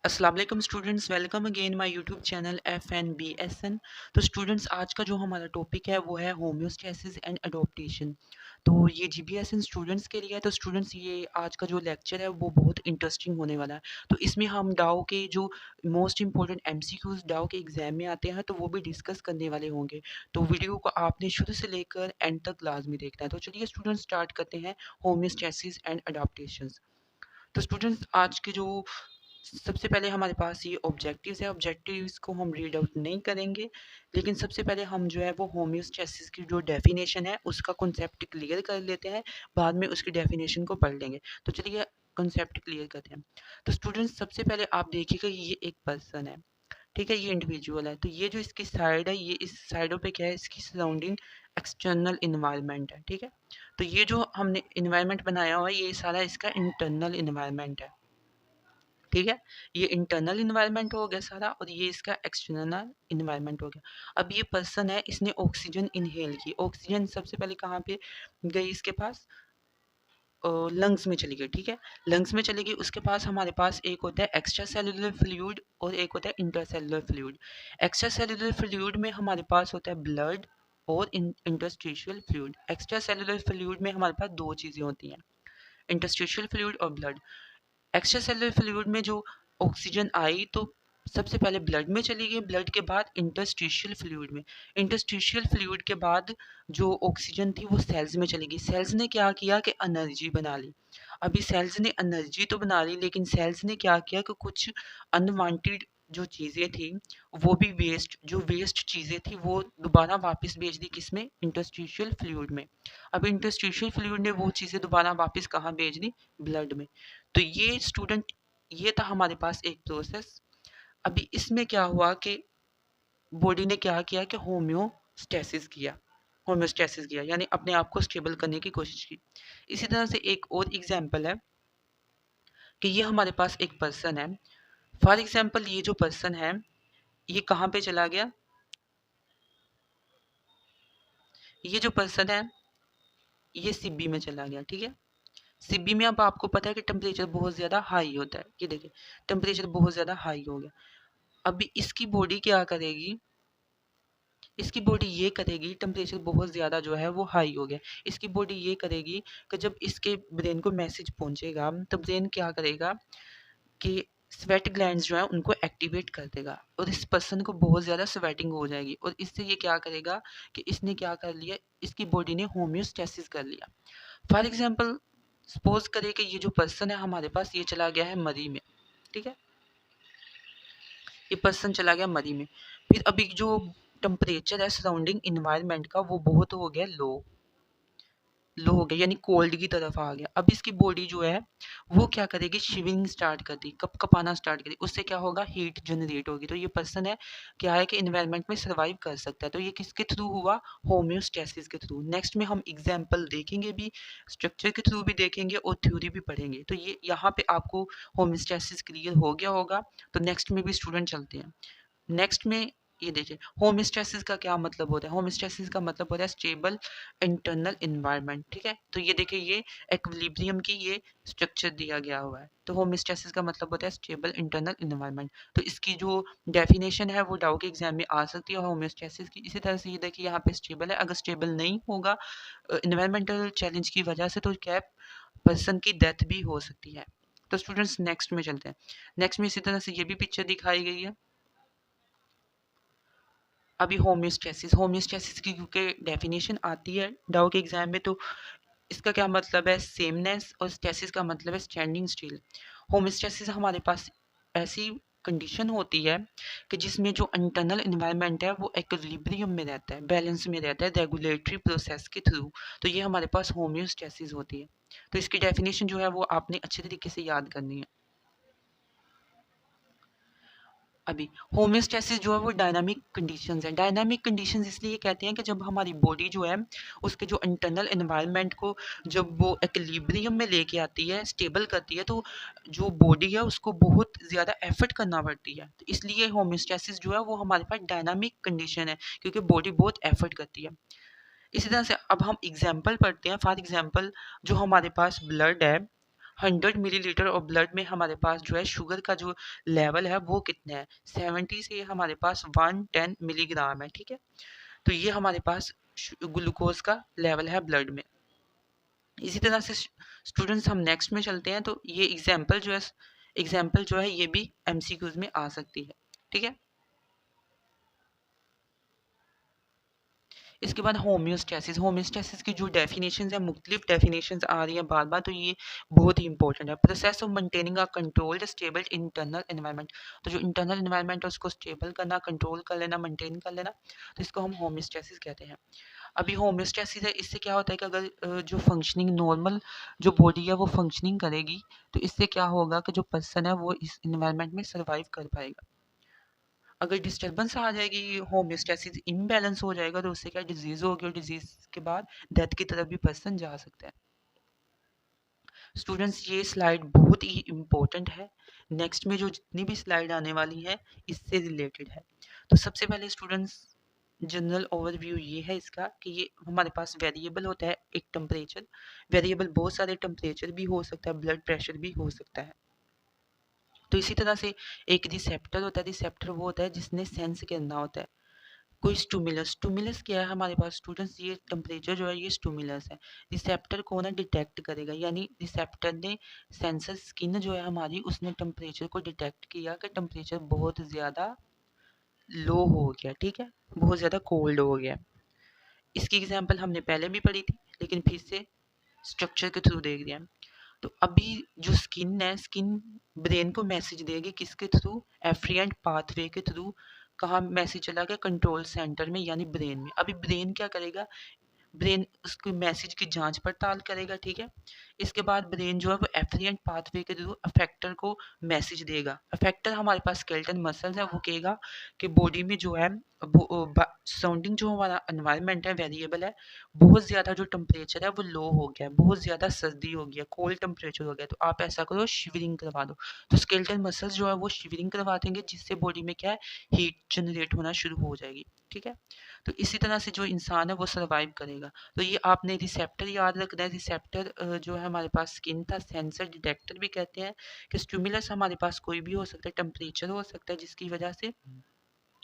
अस्सलाम वालेकुम students, welcome again my YouTube channel FNBSN। तो स्टूडेंट्स, आज का जो हमारा टॉपिक है वो है होम्योस्टेसिस एंड अडॉप्टेशन। तो ये GBSN स्टूडेंट्स के लिए है। तो स्टूडेंट्स, ये आज का जो लेक्चर है वो बहुत इंटरेस्टिंग होने वाला है। तो इसमें हम डाओ के जो मोस्ट इंपॉर्टेंट MCQs डाओ के एग्जाम में आते हैं तो वो भी डिस्कस करने वाले होंगे। तो वीडियो को आपने शुरू से लेकर एंड तक लाजमी देखना है। तो चलिए स्टूडेंट्स, स्टार्ट करते हैं होम्योस्टेसिस एंड अडॉप्टेशन। तो स्टूडेंट्स, आज के जो सबसे पहले हमारे पास ये ऑब्जेक्टिव्स है। ऑब्जेक्टिव्स को हम रीड आउट नहीं करेंगे, लेकिन सबसे पहले हम जो है वो होम्योस्टेसिस की जो डेफिनेशन है उसका कॉन्सेप्ट क्लियर कर लेते हैं। बाद में उसकी डेफिनेशन को पढ़ लेंगे। तो चलिए कॉन्सेप्ट क्लियर करते हैं। तो स्टूडेंट्स, सबसे पहले आप देखिएगा ये एक पर्सन है, ठीक है, ये इंडिविजुअल है। तो ये जो इसकी साइड है, ये इस साइडों पे क्या है, इसकी सराउंडिंग एक्सटर्नल इन्वायरमेंट है, ठीक है। तो ये जो हमने इन्वायरमेंट बनाया हुआ है ये सारा इसका इंटरनल इन्वायरमेंट है, ठीक है। ये इंटरनल इन्वायरमेंट हो गया सारा, और ये इसका एक्सटर्नल इन्वायरमेंट हो गया। अब ये पर्सन है, इसने ऑक्सीजन इनहेल की। ऑक्सीजन सबसे पहले कहाँ पे गई, इसके पास लंग्स में चली गई, ठीक है। लंग्स में चली गई, उसके पास हमारे पास एक होता है एक्स्ट्रा सेलुलर फ्लूइड और एक होता है intercellular fluid. Extra cellular fluid में हमारे पास होता है ब्लड और interstitial fluid. Extra cellular fluid में हमारे पास दो चीज़ें होती हैं, इंटरस्टिशियल फ्लूइड और ब्लड। एक्स्ट्रा सेलुलर फ्लूइड में जो ऑक्सीजन आई तो सबसे पहले ब्लड में चली गई, ब्लड के बाद इंटरस्टिशियल फ्लूइड में, इंटरस्टिशियल फ्लूइड के बाद जो ऑक्सीजन थी वो सेल्स में चली गई। सेल्स ने क्या किया कि एनर्जी बना ली। अभी सेल्स ने एनर्जी तो बना ली, लेकिन सेल्स ने क्या किया कि कुछ अनवांटेड जो चीज़ें थी, वो भी जो वेस्ट चीज़ें थी वो दोबारा वापस भेज दी, किसमें, इंटरस्टिशियल फ्लूइड में। अब इंटरस्टिशियल फ्लूइड ने वो चीज़ें दोबारा वापस कहाँ भेज दी, ब्लड में। तो ये स्टूडेंट, ये था हमारे पास एक प्रोसेस। अभी इसमें क्या हुआ कि बॉडी ने क्या किया कि होम्योस्टेसिस किया, यानी अपने आप को स्टेबल करने की कोशिश की। इसी तरह से एक और एग्जांपल है कि ये हमारे पास एक पर्सन है। फॉर एग्जांपल, ये जो पर्सन है ये कहाँ पे चला गया, ये जो पर्सन है ये सीबी में चला गया, ठीक है। सीबी में अब आपको पता है कि टेम्परेचर बहुत ज़्यादा हाई होता है। ये देखिए, टेम्परेचर बहुत ज़्यादा हाई हो गया। अभी इसकी बॉडी क्या करेगी, इसकी बॉडी ये करेगी, टेम्परेचर बहुत ज़्यादा जो है वो हाई हो गया। इसकी बॉडी ये करेगी कि जब इसके ब्रेन को मैसेज पहुंचेगा तो ब्रेन क्या करेगा कि स्वेट ग्लैंड्स जो है उनको एक्टिवेट कर देगा, और इस पर्सन को बहुत ज़्यादा स्वेटिंग हो जाएगी। और इससे ये क्या करेगा कि इसने क्या कर लिया, इसकी बॉडी ने होम्योस्टेसिस कर लिया। फॉर एग्जाम्पल, सपोज करें कि ये जो पर्सन है हमारे पास ये चला गया है मरी में, ठीक है। ये पर्सन चला गया मरी में। फिर अभी जो टेम्परेचर है सराउंडिंग इन्वायरमेंट का वो बहुत हो गया लो हो गया, यानी कोल्ड की तरफ आ गया। अब इसकी बॉडी जो है वो क्या करेगी, शिवरिंग स्टार्ट कर दी, कप कपाना स्टार्ट करी। उससे क्या होगा, हीट जनरेट होगी। तो ये पर्सन है क्या है कि इन्वायरमेंट में सर्वाइव कर सकता है। तो ये किसके थ्रू हुआ, होम्योस्टेसिस के थ्रू। नेक्स्ट में हम एग्जाम्पल देखेंगे भी, स्ट्रक्चर के थ्रू भी देखेंगे और थ्योरी भी पढ़ेंगे। तो ये यहाँ पे आपको होम्योस्टेसिस क्लियर हो गया होगा। तो नेक्स्ट में भी स्टूडेंट चलते हैं। नेक्स्ट में ये देखिए, होमोस्टेसिस का क्या मतलब होता है। होमोस्टेसिस का मतलब होता है स्टेबल इंटरनल इन्वायरमेंट, ठीक है। तो ये देखिए, ये इक्विलिब्रियम की ये स्ट्रक्चर दिया गया हुआ है। तो होमोस्टेसिस का मतलब होता है स्टेबल इंटरनल इन्वायरमेंट। तो इसकी जो डेफिनेशन है वो डाउ के एग्जाम में आ सकती है होमोस्टेसिस की। इसी तरह से ये देखिए, यहाँ पे स्टेबल है, अगर स्टेबल नहीं होगा इन्वायरमेंटल चैलेंज की वजह से तो क्या पर्सन की डेथ भी हो सकती है। तो स्टूडेंट्स, नेक्स्ट में चलते हैं। नेक्स्ट में इसी तरह से ये भी पिक्चर दिखाई गई है। अभी होम्योस्टेसिस की क्योंकि डेफिनेशन आती है डाउ के एग्जाम में, तो इसका क्या मतलब है, सेमनेस, और स्टेसिस का मतलब है स्टैंडिंग स्टिल। होम्योस्टेसिस हमारे पास ऐसी कंडीशन होती है कि जिसमें जो इंटरनल इन्वायरमेंट है वो इक्विलिब्रियम में रहता है, बैलेंस में रहता है रेगुलेटरी प्रोसेस के थ्रू। तो ये हमारे पास होम्योस्टेसिस होती है। तो इसकी डेफिनेशन जो है वो आपने अच्छे तरीके से याद करनी है। अभी होम्योस्टेसिस जो है वो डायनामिक कंडीशंस है। डायनामिक कंडीशंस इसलिए कहते हैं कि जब हमारी बॉडी जो है उसके जो इंटरनल एनवायरनमेंट को जब वो इक्विलिब्रियम में लेके आती है, स्टेबल करती है, तो जो बॉडी है उसको बहुत ज़्यादा एफर्ट करना पड़ती है। तो इसलिए होम्योस्टेसिस जो है वो हमारे पास डायनामिक कंडीशन है, क्योंकि बॉडी बहुत एफर्ट करती है। इसी तरह से अब हम एग्जाम्पल पढ़ते हैं। फॉर एग्जाम्पल, जो हमारे पास ब्लड है, 100 मिलीलीटर और ब्लड में हमारे पास जो है शुगर का जो लेवल है वो कितना है, 70 से हमारे पास 110 मिलीग्राम है, ठीक है। तो ये हमारे पास ग्लूकोज का लेवल है ब्लड में। इसी तरह से स्टूडेंट्स हम नेक्स्ट में चलते हैं। तो ये एग्जाम्पल जो है ये भी एमसीक्यूज में आ सकती है, ठीक है। इसके बाद होम्योस्टेसिस की जो डेफिनेशंस है, मुख्तलिफ डेफिनेशंस आ रही हैं बार बार, तो ये बहुत ही इंपॉर्टेंट है। Process of maintaining a controlled stable internal environment, तो जो इंटरनल एनवायरनमेंट है उसको स्टेबल करना, कंट्रोल कर लेना, मेंटेन कर लेना, तो इसको हम होम्योस्टेसिस कहते हैं। अभी होम्योस्टेसिस है, इससे क्या होता है कि अगर जो फंक्शनिंग नॉर्मल जो बॉडी है वो फंक्शनिंग करेगी, तो इससे क्या होगा कि जो पर्सन है वो इस इन्वायरमेंट में सर्वाइव कर पाएगा। अगर डिस्टर्बेंस आ जाएगी, होम्योस्टेसिस इम्बैलेंस हो जाएगा, तो उससे क्या डिजीज होगी, और डिजीज के बाद डेथ की तरफ भी पर्सन जा सकता है। स्टूडेंट्स ये स्लाइड बहुत ही इम्पोर्टेंट है, नेक्स्ट में जो जितनी भी स्लाइड आने वाली है इससे रिलेटेड है। तो सबसे पहले स्टूडेंट्स जनरल ओवरव्यू ये है इसका कि ये हमारे पास वेरिएबल होता है एक टेम्परेचर, वेरिएबल बहुत सारे टेम्परेचर भी हो सकता है, ब्लड प्रेशर भी हो सकता है। तो इसी तरह से एक रिसेप्टर होता है, रिसेप्टर वो होता है जिसने सेंस करना होता है कोई स्टूमुलस। स्टूमुलस क्या है हमारे पास स्टूडेंट्स, ये टेम्परेचर जो है ये स्टूमुलस है। रिसेप्टर को ना डिटेक्ट करेगा, यानी रिसेप्टर ने सेंसर स्किन जो है हमारी उसने टेम्परेचर को डिटेक्ट किया कि टेम्परेचर बहुत ज़्यादा लो हो गया, ठीक है, बहुत ज़्यादा कोल्ड हो गया। इसकी एग्जांपल हमने पहले भी पढ़ी थी, लेकिन फिर से स्ट्रक्चर के थ्रू देख दिया। तो अभी जो स्किन है, स्किन ब्रेन को मैसेज देगी किसके थ्रू, एफरेंट पाथवे के थ्रू। कहाँ मैसेज चला गया, कंट्रोल सेंटर में यानी ब्रेन में। अभी ब्रेन क्या करेगा, ब्रेन उसके मैसेज की जांच पड़ताल करेगा, ठीक है। इसके बाद ब्रेन जो है वो एफरेंट पाथवे के थ्रू अफेक्टर को मैसेज देगा। अफेक्टर हमारे पास स्केलेटल मसल्स है, वो कहेगा कि बॉडी में जो है सराउंडिंग जो हमारा एनवायरनमेंट है वेरिएबल है, बहुत ज़्यादा जो टेम्परेचर है वो लो हो गया है, बहुत ज़्यादा सर्दी हो गया, कोल्ड टेम्परेचर हो गया, तो आप ऐसा करो शिवरिंग करवा दो। तो स्केलेटल मसल्स जो है वो शिवरिंग करवा देंगे, जिससे बॉडी में क्या है हीट जनरेट होना शुरू हो जाएगी, ठीक है। तो इसी तरह से जो इंसान है वो सर्वाइव करेगा। तो ये आपने रिसेप्टर याद रखना है। रिसेप्टर जो है हमारे पास स्किन था, सेंसर डिटेक्टर भी कहते हैं कि स्टिमुलस हमारे पास कोई भी हो सकता है, टेम्परेचर हो सकता है जिसकी वजह से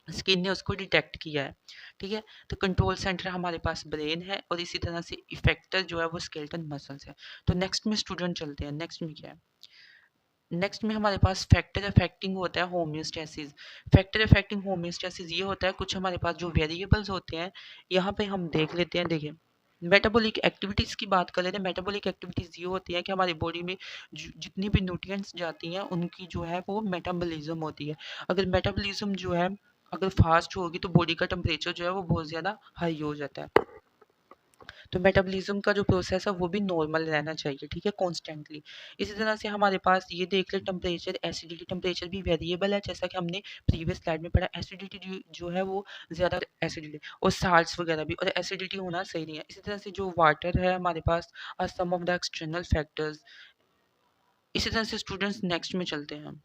स्किन ने उसको डिटेक्ट किया है, ठीक है। तो कंट्रोल सेंटर हमारे पास ब्रेन है, और इसी तरह से इफेक्टर जो है वो स्केलेटल मसल्स है। तो नेक्स्ट में स्टूडेंट चलते हैं, नेक्स्ट में क्या है, नेक्स्ट में हमारे पास फैक्टर अफेक्टिंग होता है होम्योस्टेसिस। फैक्टर अफेक्टिंग होम्योस्टेसिस ये होता है कुछ हमारे पास जो वेरिएबल्स होते हैं, यहाँ पे हम देख लेते हैं। देखिए मेटाबॉलिक एक्टिविटीज़ की बात कर लेते हैं। मेटाबॉलिक एक्टिविटीज़ ये होती है कि हमारी बॉडी में जितनी भी न्यूट्रिएंट्स जाती हैं उनकी जो है वो मेटाबॉलिज्म होती है। अगर मेटाबॉलिज्म जो है अगर फास्ट होगी तो बॉडी का टेम्परेचर जो है वो बहुत ज़्यादा हाई हो जाता है। तो मेटाबॉलिज्म का जो प्रोसेस है वो भी नॉर्मल रहना चाहिए, ठीक है, कॉन्स्टेंटली। इसी तरह से हमारे पास ये देख ले टेम्परेचर, एसिडिटी, टेम्परेचर भी वेरिएबल है, जैसा कि हमने प्रीवियस स्लाइड में पढ़ा। एसिडिटी जो है वो ज़्यादा एसिडिटी और साल्ट्स वगैरह भी, और एसिडिटी होना सही नहीं है। इसी तरह से जो वाटर है हमारे पास are some of the external factors. इसी तरह से स्टूडेंट्स नेक्स्ट में चलते हैं हम।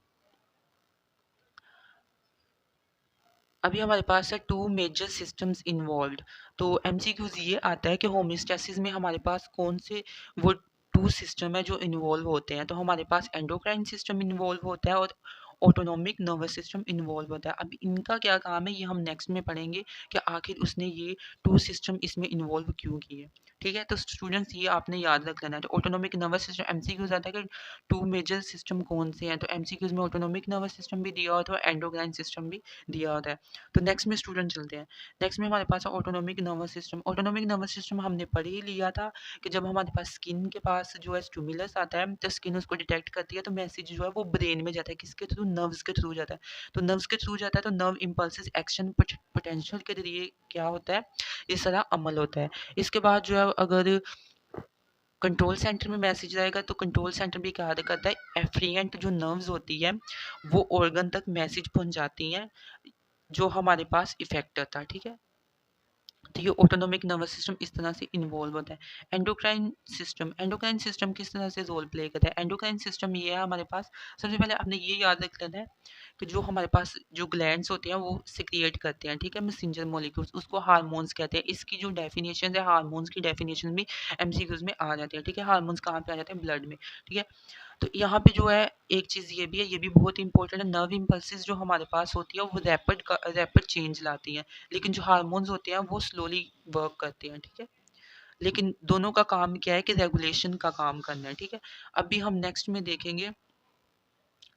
अभी हमारे पास है टू मेजर सिस्टम्स इन्वॉल्व्ड। तो एमसीक्यूज ये आता है कि होम्योस्टेसिस में हमारे पास कौन से वो टू सिस्टम है जो इन्वॉल्व होते हैं। तो हमारे पास एंडोक्राइन सिस्टम इन्वॉल्व होता है और ऑटोनॉमिक नर्वस सिस्टम इन्वॉल्व होता है। अब इनका क्या काम है ये हम नेक्स्ट में पढ़ेंगे कि आखिर उसने ये टू सिस्टम इसमें इन्वॉल्व क्यों किए, ठीक है। तो स्टूडेंट्स ये आपने याद रख लेना है। तो ऑटोनॉमिक नर्वस सिस्टम एमसीक्यूज आता है कि टू मेजर सिस्टम कौन से हैं। तो एमसीक्यूज में ऑटोनॉमिक नर्वस सिस्टम भी दिया होता है, एंडोक्राइन सिस्टम भी दिया होता है। तो नेक्स्ट में स्टूडेंट चलते हैं। नेक्स्ट में हमारे पास है autonomic nervous system. Autonomic nervous system हमने पढ़ ही लिया था कि जब हमारे पास स्किन के पास जो है स्टिमुलस आता है तो स्किन उसको डिटेक्ट करती है, तो मैसेज जो है वो ब्रेन में जाता है, किसके थ्रू, नर्व्स के थ्रू जाता है। तो नर्व्स के थ्रू जाता है तो नर्व इम्पल्सिस एक्शन पोटेंशियल के जरिए क्या होता है, इस तरह अमल होता है। इसके बाद जो है अगर कंट्रोल सेंटर में मैसेज आएगा तो कंट्रोल सेंटर भी क्या करता है, एफरेंट जो नर्व्स होती है वो ऑर्गन तक मैसेज पहुंचाती हैं जो हमारे पास इफेक्टर था, ठीक है। तो ये ऑटोनॉमिक नर्वस सिस्टम इस तरह से इन्वॉल्व होता है। एंडोक्राइन सिस्टम किस तरह से रोल प्ले करता है। एंडोक्राइन सिस्टम ये है हमारे पास, सबसे पहले आपने ये याद रख लेना है कि जो हमारे पास जो ग्लैंड्स होते हैं वो सिक्रिएट करते हैं, ठीक है, मैसेंजर मॉलिक्यूल्स, उसको हार्मोन्स कहते हैं। इसकी जो डेफिनेशन है, हार्मोन्स की डेफिनेशन भी एमसीक्यूज में आ जाती है, ठीक है। हार्मोन्स कहाँ पे आ जाते हैं? ब्लड में, ठीक है। तो यहाँ पे जो है एक चीज़ ये भी है, ये भी बहुत इंपॉर्टेंट है, नर्व इम्पल्सिस जो हमारे पास होती है वो रैपिड चेंज लाती हैं, लेकिन जो हार्मोन्स होते हैं वो स्लोली वर्क करते हैं, ठीक है। लेकिन दोनों का काम क्या है कि रेगुलेशन का काम करना है, ठीक है। अभी हम नेक्स्ट में देखेंगे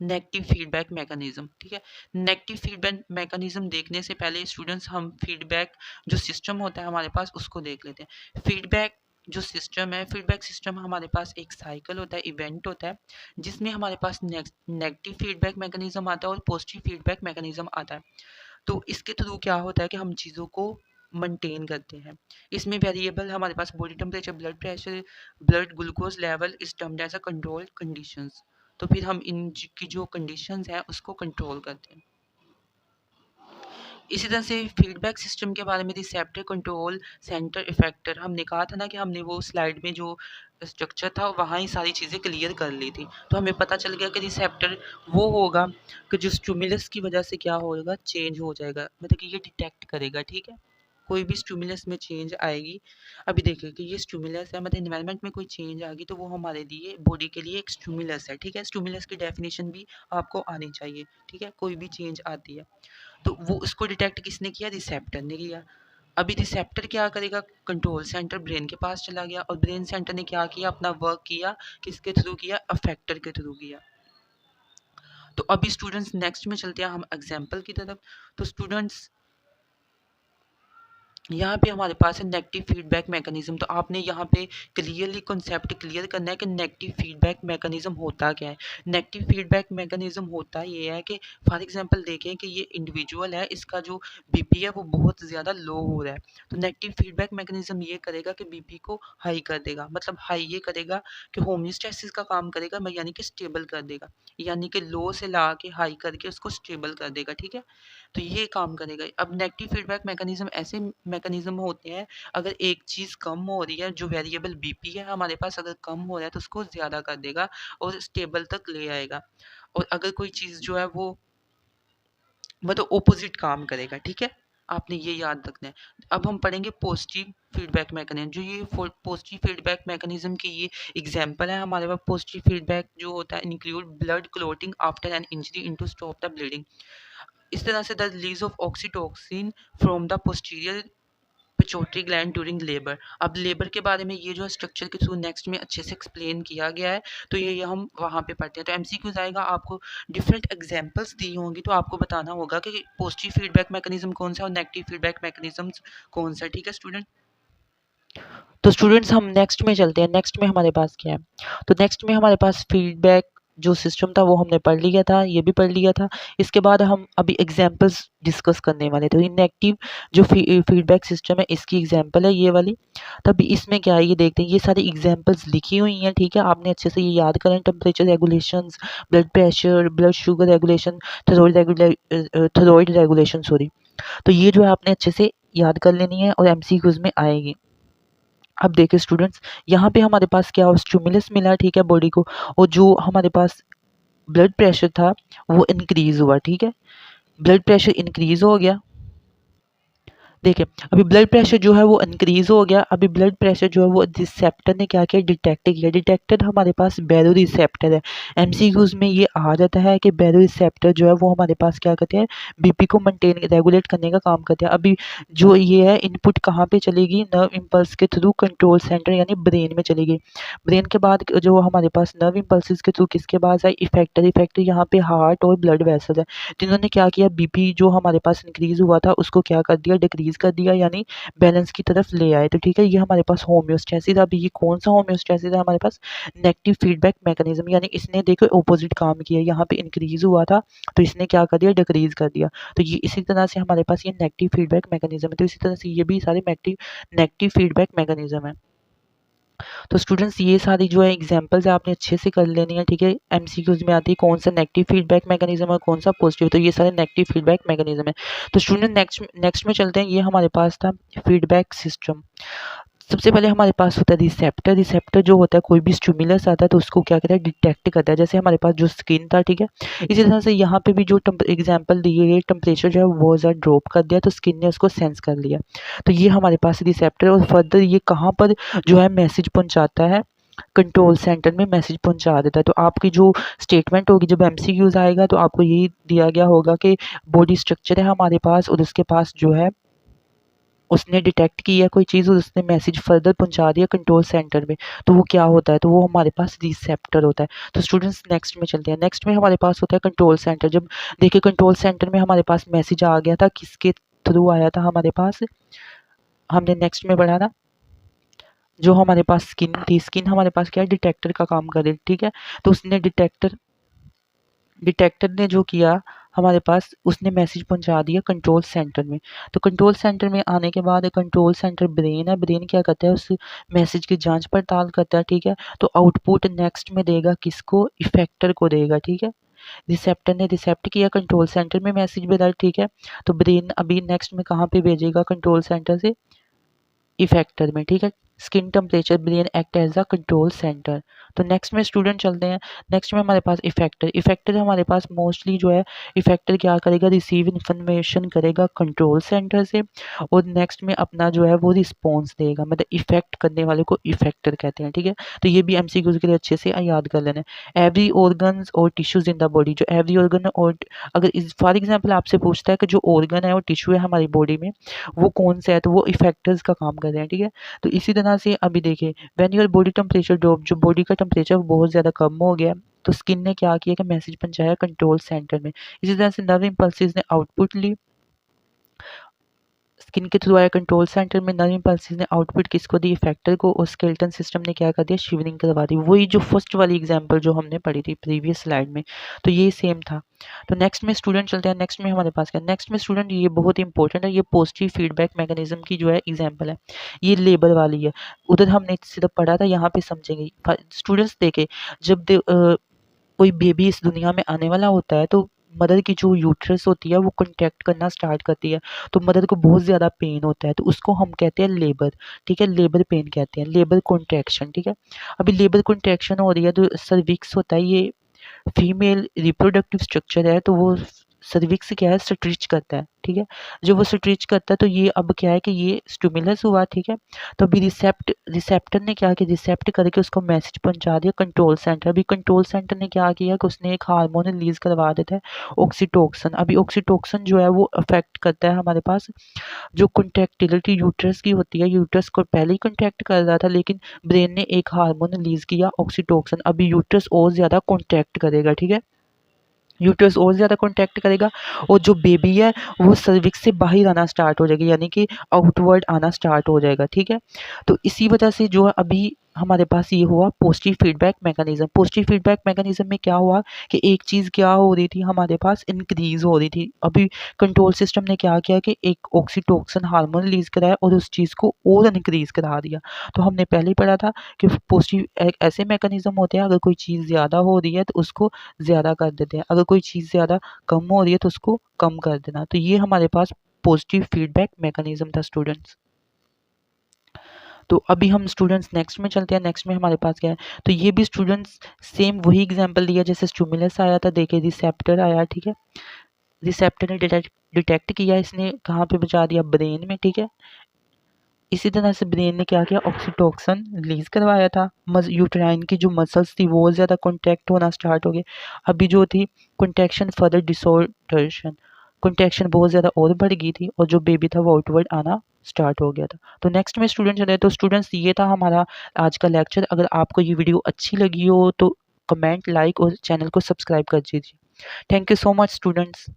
नेगेटिव फीडबैक मैकेनिज्म, ठीक है। नेगेटिव फीडबैक मैकेनिज्म देखने से पहले स्टूडेंट्स हम फीडबैक जो सिस्टम होता है हमारे पास उसको देख लेते हैं। फीडबैक जो सिस्टम है, फीडबैक सिस्टम हमारे पास एक साइकिल होता है, इवेंट होता है, जिसमें हमारे पास नेगेटिव फीडबैक मैकेनिज्म आता है और पॉजिटिव फीडबैक मैकेनिज्म आता है। तो इसके थ्रू क्या होता है कि हम चीज़ों को मेंटेन करते हैं। इसमें वेरिएबल हमारे पास body temperature, blood pressure, blood glucose level is termed as a control conditions. तो फिर हम की जो कंडीशंस हैं उसको कंट्रोल करते हैं। इसी तरह से फीडबैक सिस्टम के बारे में रिसेप्टर, कंट्रोल सेंटर, इफेक्टर, हमने कहा था ना कि हमने वो स्लाइड में जो स्ट्रक्चर था वहाँ ही सारी चीज़ें क्लियर कर ली थी। तो हमें पता चल गया कि रिसेप्टर वो होगा कि जो स्टिमुलस की वजह से क्या होगा, चेंज हो जाएगा, मतलब कि ये डिटेक्ट करेगा, ठीक है। कोई भी स्टिमुलस में चेंज आएगी, अभी देखिए कि ये स्टिमुलस है, मतलब इन्वायरमेंट में कोई चेंज आ गई तो वो हमारे लिए बॉडी के लिए एक स्टिमुलस है, ठीक है। स्टिमुलस की डेफिनेशन भी आपको आनी चाहिए, ठीक है। कोई भी चेंज आती है तो वो उसको डिटेक्ट किसने किया? रिसेप्टर ने किया। अभी रिसेप्टर क्या करेगा? कंट्रोल सेंटर ब्रेन के पास चला गया और ब्रेन सेंटर ने क्या किया? अपना वर्क किया, किसके थ्रू किया? अफेक्टर के थ्रू किया। तो अभी स्टूडेंट्स नेक्स्ट में चलते हैं हम एग्जाम्पल की तरफ। तो स्टूडेंट्स यहाँ पे हमारे पास है नेगेटिव फीडबैक मैकेनिज्म। तो आपने यहाँ पे क्लियरली कॉन्सेप्ट क्लियर करना है कि नेगेटिव फीडबैक मैकेनिज्म होता क्या है। नेगेटिव फीडबैक मैकेनिज्म होता ये है कि फॉर एग्जांपल देखें कि ये इंडिविजुअल है, इसका जो बीपी है वो बहुत ज़्यादा लो हो रहा है। तो नेगेटिव फीडबैक मैकेनिज्म ये करेगा कि बीपी को हाई कर देगा, मतलब हाई ये करेगा कि होम्योस्टैसिस का काम करेगा, यानी कि स्टेबल कर देगा, यानी कि लो से ला के हाई करके उसको स्टेबल कर देगा, ठीक है। तो ये काम करेगा। अब नेगेटिव फीडबैक मैकेनिज्म ऐसे मैकेनिज्म होते हैं, अगर एक चीज़ कम हो रही है, जो वेरिएबल बीपी है हमारे पास अगर कम हो रहा है तो उसको ज़्यादा कर देगा और स्टेबल तक ले आएगा। और अगर कोई चीज़ जो है वो मतलब ऑपोजिट काम करेगा, ठीक है। आपने ये याद रखना है। अब हम पढ़ेंगे पॉजिटिव फीडबैक मैकेनिज्म। जो ये पॉजिटिव फीडबैक मैकेनिज्म की ये एग्जांपल है हमारे पास। पॉजिटिव फीडबैक जो होता है include blood clotting after an injury into stop the bleeding. इस तरह से the release of oxytocin from the posterior pituitary gland during labour. अब लेबर के बारे में ये जो स्ट्रक्चर के थ्रू नेक्स्ट में अच्छे से एक्सप्लेन किया गया है, तो ये हम वहाँ पे पढ़ते हैं। तो एमसीक्यूज आएगा, आपको डिफरेंट एग्जांपल्स दी होंगी तो आपको बताना होगा कि पॉजिटिव फीडबैक मैकेनिज्म कौन सा और नेगेटिव फीडबैक मैकेनिज्म कौन सा, ठीक है स्टूडेंट। तो स्टूडेंट्स हम नेक्स्ट में चलते हैं। नेक्स्ट में हमारे पास क्या है? तो नेक्स्ट में हमारे पास फीडबैक जो सिस्टम था वो हमने पढ़ लिया था, ये भी पढ़ लिया था। इसके बाद हम अभी एग्जांपल्स डिस्कस करने वाले। तो ये नेगेटिव जो फीडबैक सिस्टम है इसकी एग्जांपल है ये वाली। तब इसमें क्या है ये देखते हैं, ये सारी एग्जांपल्स लिखी हुई हैं, ठीक है। आपने अच्छे से ये याद करें, temperature regulations, blood pressure, blood sugar regulation, thyroid regulation, sorry. तो ये जो है आपने अच्छे से याद कर लेनी है और एमसीक्यूज में आएगी। अब देखिए स्टूडेंट्स, यहाँ पे हमारे पास क्या स्टिमुलस मिला, ठीक है, बॉडी को, और जो हमारे पास ब्लड प्रेशर था वो इंक्रीज हुआ, ठीक है। ब्लड प्रेशर इंक्रीज हो गया। देखिए अभी ब्लड प्रेशर जो है वो इंक्रीज हो गया। अभी ब्लड प्रेशर जो है वो रिसेप्टर ने क्या किया? डिटेक्ट किया। डिटेक्टर हमारे पास बैरो रिसेप्टर है। एमसीक्यूज में ये आ जाता है कि बैरो रिसेप्टर जो है वो हमारे पास क्या करते हैं? बीपी को मेंटेन रेगुलेट करने का काम करते हैं। अभी जो ये है इनपुट कहाँ पे चलेगी? नर्व इम्पल्स के थ्रू कंट्रोल सेंटर यानी ब्रेन में चलेगी। ब्रेन के बाद जो हमारे पास नर्व इम्पल्स के थ्रू किसके पास है? इफेक्टर। इफेक्टर यहाँ पे हार्ट और ब्लड वेसल है। तो इन्होंने क्या किया? बीपी जो हमारे पास इंक्रीज हुआ था उसको क्या कर दिया? डिक्रीज कर दिया, यानी बैलेंस की तरफ ले आए। तो ठीक है, ये हमारे पास होम्योस्टैसिस। अब ये कौन सा होम्योस्टैसिस है हमारे पास? नेगेटिव फीडबैक मैकेनिज्म, यानी इसने देखो ऑपोजिट काम किया। यहाँ पे इंक्रीज हुआ था तो इसने क्या कर दिया? डिक्रीज कर दिया। तो ये इसी तरह से हमारे पास ये नेगेटिव फीडबैक मैकेनिज्म है। तो इसी तरह से ये भी सारे नेगेटिव फीडबैक मैकेनिज्म है। तो स्टूडेंट्स ये सारी जो है एग्जांपल्स है आपने अच्छे से कर लेनी है, ठीक है। एमसीक्यूज में आती है कौन सा नेगेटिव फीडबैक मैकेनिज्म है, कौन सा पॉजिटिव। तो ये सारे नेगेटिव फीडबैक मैकेनिज्म है। तो स्टूडेंट नेक्स्ट में चलते हैं। ये हमारे पास था फीडबैक सिस्टम। सबसे पहले हमारे पास होता है रिसेप्टर। रिसेप्टर जो होता है, कोई भी स्टिमुलस आता है तो उसको क्या करता है, डिटेक्ट करता है। जैसे हमारे पास जो स्किन था, ठीक है, इसी तरह से यहाँ पे भी जो एग्जांपल दिए गए, टेम्परेचर जो है वो ज़रा ड्रॉप कर दिया तो स्किन ने उसको सेंस कर लिया। तो ये हमारे पास रिसेप्टर, और फर्दर ये कहाँ पर जो है मैसेज पहुँचाता है, कंट्रोल सेंटर में मैसेज पहुंचा देता है। तो आपकी जो स्टेटमेंट होगी, जब एमसीक्यूज आएगा तो आपको यही दिया गया होगा कि बॉडी स्ट्रक्चर है हमारे पास, और उसके पास जो है उसने डिटेक्ट किया कोई चीज़ और उसने मैसेज फर्दर पहुंचा दिया कंट्रोल सेंटर में, तो वो क्या होता है, तो वो हमारे पास रिसेप्टर होता है। तो स्टूडेंट्स नेक्स्ट में चलते हैं। नेक्स्ट में हमारे पास होता है कंट्रोल सेंटर। जब देखिए कंट्रोल सेंटर में हमारे पास मैसेज आ गया था, किसके थ्रू आया था हमारे पास, हमने नेक्स्ट में पढ़ा था, जो हमारे पास स्किन थी, स्किन हमारे पास क्या है, डिटेक्टर का काम करे, ठीक है। तो उसने डिटेक्टर ने जो किया हमारे पास, उसने मैसेज पहुंचा दिया कंट्रोल सेंटर में। तो कंट्रोल सेंटर में आने के बाद कंट्रोल सेंटर ब्रेन है, ब्रेन क्या करता है, उस मैसेज की जांच पड़ताल करता है, ठीक है। तो आउटपुट नेक्स्ट में देगा किसको, इफेक्टर को देगा, ठीक है। रिसेप्टर ने रिसेप्ट किया, कंट्रोल सेंटर में मैसेज भेजा, ठीक है। तो ब्रेन अभी नेक्स्ट में कहाँ पे भेजेगा, कंट्रोल सेंटर से इफेक्टर में, ठीक है। Skin temperature brain act as a control center. तो नेक्स्ट में स्टूडेंट चलते हैं। नेक्स्ट में हमारे पास इफेक्टर। इफेक्टर हमारे पास मोस्टली जो है, इफेक्टर क्या करेगा, रिसीव इन्फॉर्मेशन करेगा कंट्रोल सेंटर से, और नेक्स्ट में अपना जो है वो रिस्पॉन्स देगा, मतलब इफेक्ट करने वाले को इफेक्टर कहते हैं, ठीक है। तो ये भी एमसीक्यूज के लिए अच्छे से याद कर लेना है। एवरी ऑर्गन्स और टिश्यूज इन द बॉडी, जो एवरी ऑर्गन और अगर फॉर एग्जाम्पल आपसे पूछता है कि जो ऑर्गन है और टिश्यू है हमारी बॉडी में वो कौन सा है, तो वो इफेक्टर्स का काम कर रहे हैं, ठीक है। तो इसी तरह से अभी देखिए, when your body temperature drop, जो बॉडी का टेम्परेचर बहुत ज़्यादा कम हो गया, तो स्किन ने क्या किया कि मैसेज पहुंचाया कंट्रोल सेंटर में। इसी तरह से नर्व इम्पल्सिस ने आउटपुट ली, स्किन के थ्रू आया कंट्रोल सेंटर में, नर्व इम्पल्सिस ने आउटपुट किसको दी, इफेक्टर को, और स्केलेटन सिस्टम ने क्या कर दिया, शिवरिंग करवा दी। वही जो फर्स्ट वाली एग्जांपल जो हमने पढ़ी थी प्रीवियस स्लाइड में, तो ये सेम था। तो नेक्स्ट में स्टूडेंट चलते हैं। नेक्स्ट में हमारे पास क्या, नेक्स्ट में स्टूडेंट ये बहुत इंपॉर्टेंट है, ये पॉजिटिव फीडबैक मैकेनिज्म की जो है एग्जांपल है, ये लेबर वाली है। उधर हमने सिर्फ पढ़ा था, यहाँ पे समझेंगे स्टूडेंट्स। देखे जब कोई बेबी इस दुनिया में आने वाला होता है, तो मदर की जो यूट्रस होती है वो कॉन्ट्रैक्ट करना स्टार्ट करती है, तो मदर को बहुत ज़्यादा पेन होता है, तो उसको हम कहते हैं लेबर, ठीक है। लेबर पेन कहते हैं, लेबर कॉन्ट्रैक्शन, ठीक है। अभी लेबर कॉन्ट्रैक्शन हो रही है, तो सर्विक्स होता है, ये फीमेल रिप्रोडक्टिव स्ट्रक्चर है, तो वो सर्विक्स क्या है, स्ट्रिच करता है, ठीक है। जब वो स्ट्रिच करता है तो ये अब क्या है कि ये स्टिमुलस हुआ, ठीक है। तो अभी रिसेप्टर ने क्या किया, रिसेप्ट करके उसको मैसेज पहुंचा दिया कंट्रोल सेंटर। अभी कंट्रोल सेंटर ने क्या किया कि उसने एक हार्मोन रिलीज करवा देता है, ऑक्सीटोक्सिन। अभी ऑक्सीटोक्सिन जो है वो अफेक्ट करता है हमारे पास जो कॉन्ट्रैक्टिलिटी यूट्रस की होती है। यूट्रस को पहले ही कॉन्ट्रैक्ट कर रहा था, लेकिन ब्रेन ने एक हार्मोन रिलीज किया ऑक्सीटोक्सिन, अभी यूट्रस और ज़्यादा कॉन्ट्रैक्ट करेगा, ठीक है। यूट्रस और ज़्यादा कॉन्ट्रैक्ट करेगा, और जो बेबी है वो सर्विक्स से बाहर आना स्टार्ट हो जाएगी, यानी कि आउटवर्ड आना स्टार्ट हो जाएगा, ठीक है। तो इसी वजह से जो है अभी हमारे पास ये हुआ positive feedback mechanism. Positive feedback mechanism में क्या हुआ कि एक चीज़ क्या हो रही थी, हमारे पास इंक्रीज हो रही थी। अभी कंट्रोल सिस्टम ने क्या किया कि एक ऑक्सीटोक्सिन हार्मोन रिलीज कराया और उस चीज़ को और इंक्रीज करा दिया। तो हमने पहले ही पढ़ा था कि पॉजिटिव एक ऐसे मैकेनिज्म होते हैं, अगर कोई चीज़ ज़्यादा हो रही है तो उसको ज़्यादा कर देते हैं, अगर कोई चीज़ ज़्यादा कम हो रही है तो उसको कम कर देना। तो ये हमारे पास पॉजिटिव फीडबैक मैकेनिज्म था स्टूडेंट्स। तो अभी हम स्टूडेंट्स नेक्स्ट में चलते हैं। नेक्स्ट में हमारे पास क्या है, तो ये भी स्टूडेंट्स सेम वही एग्जांपल दिया जैसे स्टिमुलस आया था, देखिए रिसेप्टर आया, ठीक है। रिसेप्टर ने डिटेक्ट किया, इसने कहाँ पे बचा दिया, ब्रेन में, ठीक है। इसी तरह से ब्रेन ने क्या किया, ऑक्सीटोक्सिन रिलीज करवाया था, यूट्राइन की जो मसल्स थी वो ज़्यादा कॉन्ट्रैक्ट होना स्टार्ट हो गए। अभी जो थी कॉन्ट्रैक्शन फर्दर डिसऑर्डरेशन, कॉन्ट्रैक्शन बहुत ज़्यादा और बढ़ गई थी, और जो बेबी था वो आउटवर्ड आना स्टार्ट हो गया था। तो नेक्स्ट में स्टूडेंट चले, तो स्टूडेंट्स ये था हमारा आज का लेक्चर। अगर आपको ये वीडियो अच्छी लगी हो तो कमेंट, लाइक और चैनल को सब्सक्राइब कर दीजिए। Thank you so much students.